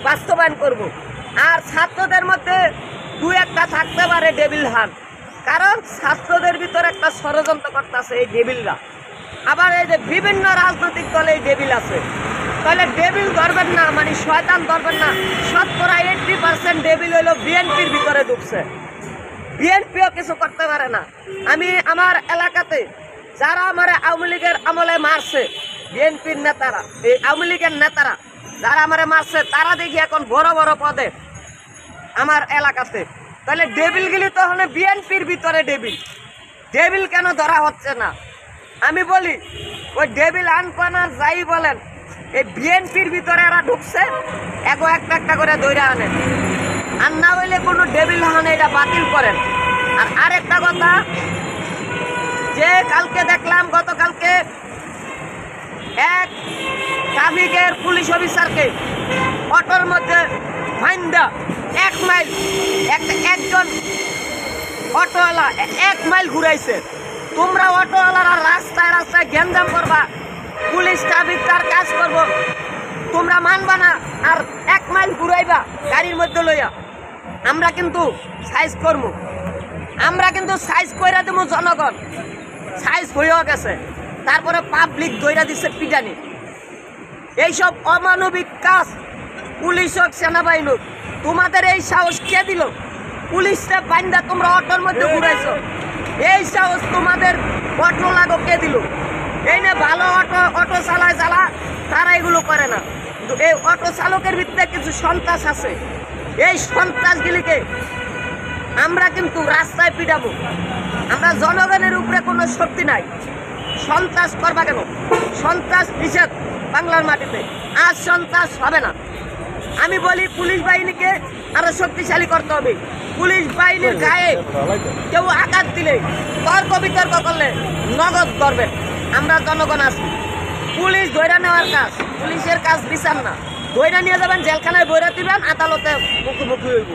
বাস্তবায়ন করব। আর ছাত্রদের মধ্যে দু একটা থাকতে পারে ডেভিল হান, কারণ ছাত্রদের ভিতরে একটা ষড়যন্ত্র করতেছে এই ডেভিলরা। আবার এই যে বিভিন্ন রাজনৈতিক দলে এই ডেভিল আছে, তাহলে ডেভিল ধরবেন না, মানে শয়তান ধরবেন না। শতকরা 80% ডেভিল হইলো বিএনপির ভিতরে ঢুকছে। বিএনপিও কিছু করতে পারে না। আমি আমার এলাকাতে যারা আমার আওয়ামী লীগের আমলে মারছে, বিএনপির নেতারা, এই আওয়ামী লীগের নেতারা যারা আমারে মারছে, তারা দেখি এখন বড় বড় পদে আমার এলাকাতে। তাহলে ডেভিলগুলি তো হলে বিএনপির ভিতরে ডেভিল। ডেভিল কেন ধরা হচ্ছে না? আমি বলি ওই ডেভিল আনপানার যাই বলেন, এই বিএনপির ভিতরে এরা ঢুকছে, এগো একটা একটা করে দৈরা আনেন। আর না হইলে কোনো ডেভিল হানে এটা বাতিল করেন। আর আরেকটা কথা, যে কালকে দেখলাম, গতকালকে এক ট্রাফিকের পুলিশ অফিসারকে অটোর মধ্যে ফাইন্দা 1 মাইল একজন অটোওয়ালা 1 মাইল ঘুরাইছে। তোমরা অটোওয়ালারা রাস্তায় রাস্তায় গ্যাঞ্জাম করবা, পুলিশ ট্রাফিক তার কাজ করব, তোমরা মানবা না, আর 1 মাইল ঘুরাইবা গাড়ির মধ্যে লইয়া। আমরা কিন্তু সাইজ করবো, আমরা কিন্তু সাইজ কইরা দেবো। জনগণ সাইজ হয়েও গেছে, তারপরে পাবলিক দইরা দিচ্ছে পিটানি। এইসব অমানবিক কাজ পুলিশ হোক সেনাবাহিনী হোক, তোমাদের এই সাহস কে দিল? পুলিশটা বান্দা তোমরা অটোর মধ্যে ঘুরাইছো, এই সাহস তোমাদের অটো লাগো কে দিল? এই না ভালো অটো চালায় যারা, তারা এগুলো করে না। কিন্তু এই অটো চালকের ভিতরে কিছু সন্ত্রাস আছে, এই সন্ত্রাসগুলিকে আমরা কিন্তু রাস্তায় পিটাবো। আমরা জনগণের উপরে কোনো শক্তি নাই। সন্ত্রাস করবা কেন? সন্ত্রাস নিষেধ বাংলার মাটিতে, আজ সন্ত্রাস হবে না। আমি বলি পুলিশ বাহিনীকে আরো শক্তিশালী করতে হবে। পুলিশ বাহিনীর গায়ে কেউ আঘাত দিলে, তর্ক বিতর্ক করলে নগদ ধরবে। আমরা জনগণ আছি। পুলিশ ধৈর্য নেওয়ার কাজ, পুলিশের কাজ বিচার না। ধৈর্য নিয়ে যাবেন, জেলখানায় বইরা দিবেন, আদালতে মুখোমুখি হইব।